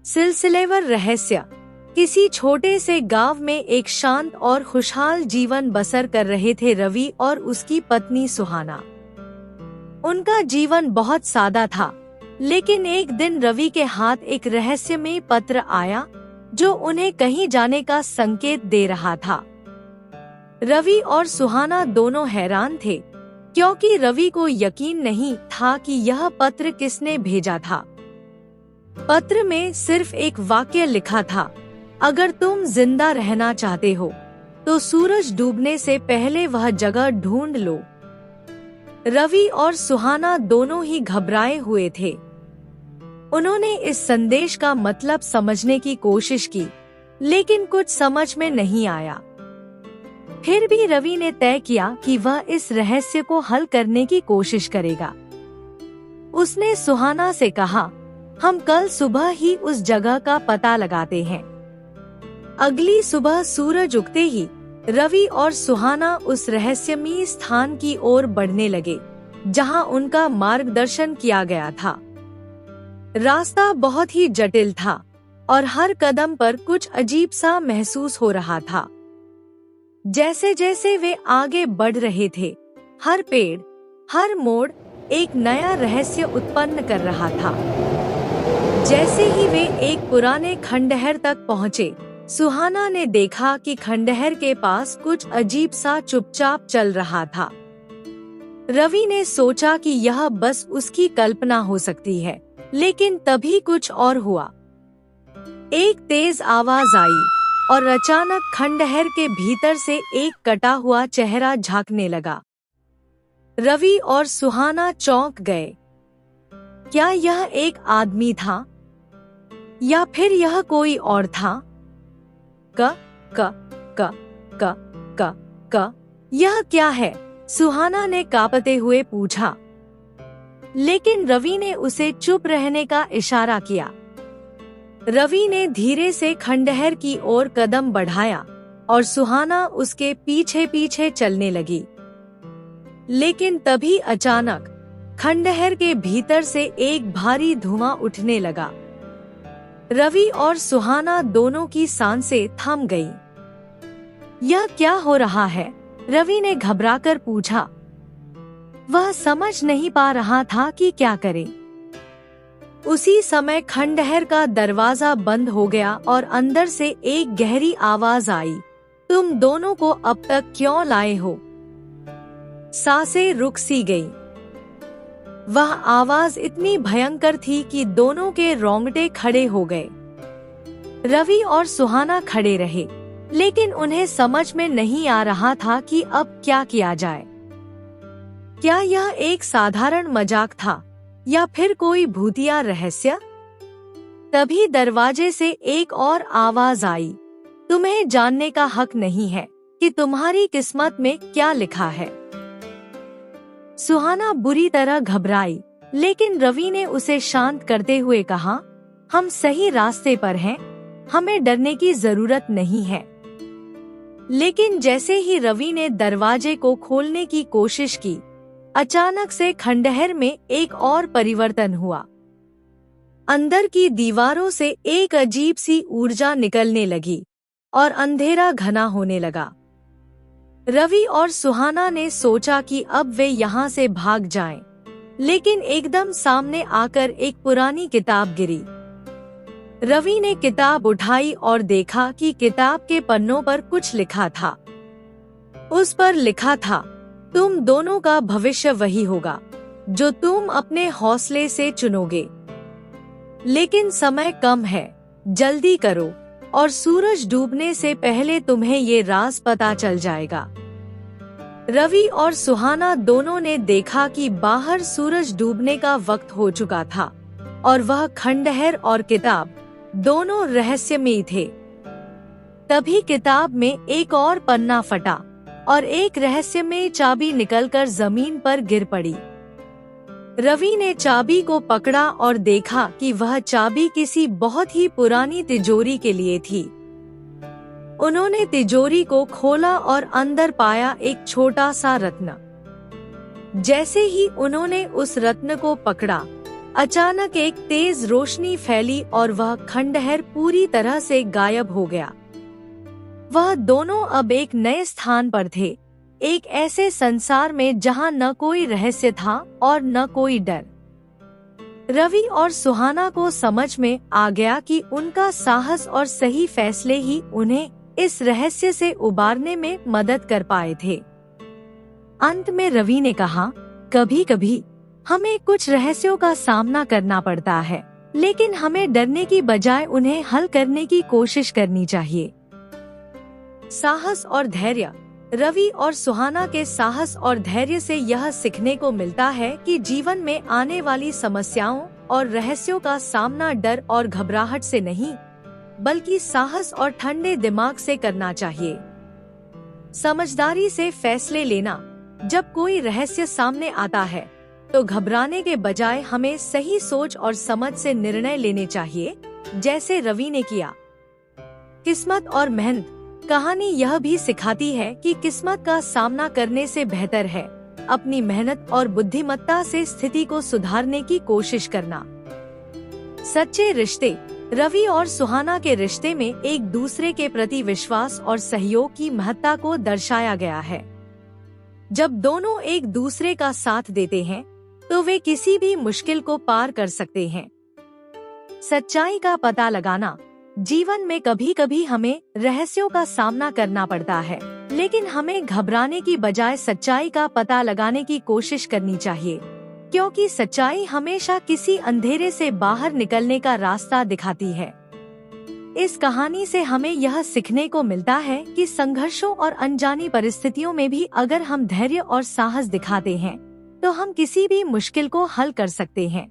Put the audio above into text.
सिलसिलेवार रहस्य। किसी छोटे से गांव में एक शांत और खुशहाल जीवन बसर कर रहे थे रवि और उसकी पत्नी सुहाना। उनका जीवन बहुत सादा था, लेकिन एक दिन रवि के हाथ एक रहस्यमय पत्र आया जो उन्हें कहीं जाने का संकेत दे रहा था। रवि और सुहाना दोनों हैरान थे, क्योंकि रवि को यकीन नहीं था कि यह पत्र किसने भेजा था। पत्र में सिर्फ एक वाक्य लिखा था, अगर तुम जिंदा रहना चाहते हो तो सूरज डूबने से पहले वह जगह ढूंढ लो। रवि और सुहाना दोनों ही घबराए हुए थे। उन्होंने इस संदेश का मतलब समझने की कोशिश की, लेकिन कुछ समझ में नहीं आया। फिर भी रवि ने तय किया कि वह इस रहस्य को हल करने की कोशिश करेगा। उसने सुहाना से कहा, हम कल सुबह ही उस जगह का पता लगाते हैं। अगली सुबह सूरज उगते ही रवि और सुहाना उस रहस्यमयी स्थान की ओर बढ़ने लगे, जहां उनका मार्गदर्शन किया गया था। रास्ता बहुत ही जटिल था और हर कदम पर कुछ अजीब सा महसूस हो रहा था। जैसे जैसे वे आगे बढ़ रहे थे, हर पेड़, हर मोड़ एक नया रहस्य उत्पन्न कर रहा था। जैसे ही वे एक पुराने खंडहर तक पहुँचे, सुहाना ने देखा कि खंडहर के पास कुछ अजीब सा चुपचाप चल रहा था। रवि ने सोचा कि यह बस उसकी कल्पना हो सकती है, लेकिन तभी कुछ और हुआ। एक तेज आवाज आई और अचानक खंडहर के भीतर से एक कटा हुआ चेहरा झांकने लगा। रवि और सुहाना चौंक गए। क्या यह एक आदमी था या फिर यह कोई और था? क क क क क क यह क्या है? सुहाना ने कांपते हुए पूछा, लेकिन रवि ने उसे चुप रहने का इशारा किया। रवि ने धीरे से खंडहर की ओर कदम बढ़ाया और सुहाना उसके पीछे पीछे चलने लगी। लेकिन तभी अचानक खंडहर के भीतर से एक भारी धुआं उठने लगा। रवि और सुहाना दोनों की सांसें थम गईं। यह क्या हो रहा है? रवि ने घबराकर पूछा। वह समझ नहीं पा रहा था कि क्या करे। उसी समय खंडहर का दरवाजा बंद हो गया और अंदर से एक गहरी आवाज आई, तुम दोनों को अब तक क्यों लाए हो? सांसें रुक सी गई। वह आवाज इतनी भयंकर थी कि दोनों के रोंगटे खड़े हो गए। रवि और सुहाना खड़े रहे, लेकिन उन्हें समझ में नहीं आ रहा था कि अब क्या किया जाए। क्या यह एक साधारण मजाक था या फिर कोई भूतिया रहस्य? तभी दरवाजे से एक और आवाज आई, तुम्हें जानने का हक नहीं है कि तुम्हारी किस्मत में क्या लिखा है। सुहाना बुरी तरह घबराई, लेकिन रवि ने उसे शांत करते हुए कहा, हम सही रास्ते पर हैं, हमें डरने की जरूरत नहीं है। लेकिन जैसे ही रवि ने दरवाजे को खोलने की कोशिश की, अचानक से खंडहर में एक और परिवर्तन हुआ। अंदर की दीवारों से एक अजीब सी ऊर्जा निकलने लगी और अंधेरा घना होने लगा। रवि और सुहाना ने सोचा कि अब वे यहाँ से भाग जाएं, लेकिन एकदम सामने आकर एक पुरानी किताब गिरी। रवि ने किताब उठाई और देखा कि किताब के पन्नों पर कुछ लिखा था। उस पर लिखा था, तुम दोनों का भविष्य वही होगा जो तुम अपने हौसले से चुनोगे। लेकिन समय कम है, जल्दी करो और सूरज डूबने से पहले तुम्हें ये राज पता चल जाएगा। रवि और सुहाना दोनों ने देखा कि बाहर सूरज डूबने का वक्त हो चुका था और वह खंडहर और किताब दोनों रहस्यमयी थे। तभी किताब में एक और पन्ना फटा और एक रहस्यमय चाबी निकलकर जमीन पर गिर पड़ी। रवि ने चाबी को पकड़ा और देखा कि वह चाबी किसी बहुत ही पुरानी तिजोरी के लिए थी। उन्होंने तिजोरी को खोला और अंदर पाया एक छोटा सा रत्न। जैसे ही उन्होंने उस रत्न को पकड़ा, अचानक एक तेज रोशनी फैली और वह खंडहर पूरी तरह से गायब हो गया। वह दोनों अब एक नए स्थान पर थे, एक ऐसे संसार में जहां न कोई रहस्य था और न कोई डर। रवि और सुहाना को समझ में आ गया कि उनका साहस और सही फैसले ही उन्हें इस रहस्य से उबारने में मदद कर पाए थे। अंत में रवि ने कहा, कभी कभी हमें कुछ रहस्यों का सामना करना पड़ता है, लेकिन हमें डरने की बजाय उन्हें हल करने की कोशिश करनी चाहिए। साहस और धैर्य। रवि और सुहाना के साहस और धैर्य से यह सीखने को मिलता है कि जीवन में आने वाली समस्याओं और रहस्यों का सामना डर और घबराहट से नहीं, बल्कि साहस और ठंडे दिमाग से करना चाहिए। समझदारी से फैसले लेना। जब कोई रहस्य सामने आता है तो घबराने के बजाय हमें सही सोच और समझ से निर्णय लेने चाहिए, जैसे रवि ने किया। किस्मत और मेहनत। कहानी यह भी सिखाती है कि किस्मत का सामना करने से बेहतर है अपनी मेहनत और बुद्धिमत्ता से स्थिति को सुधारने की कोशिश करना। सच्चे रिश्ते। रवि और सुहाना के रिश्ते में एक दूसरे के प्रति विश्वास और सहयोग की महत्ता को दर्शाया गया है। जब दोनों एक दूसरे का साथ देते हैं तो वे किसी भी मुश्किल को पार कर सकते हैं। सच्चाई का पता लगाना। जीवन में कभी कभी हमें रहस्यों का सामना करना पड़ता है, लेकिन हमें घबराने की बजाय सच्चाई का पता लगाने की कोशिश करनी चाहिए, क्योंकि सच्चाई हमेशा किसी अंधेरे से बाहर निकलने का रास्ता दिखाती है। इस कहानी से हमें यह सीखने को मिलता है कि संघर्षों और अनजानी परिस्थितियों में भी अगर हम धैर्य और साहस दिखाते हैं, तो हम किसी भी मुश्किल को हल कर सकते हैं।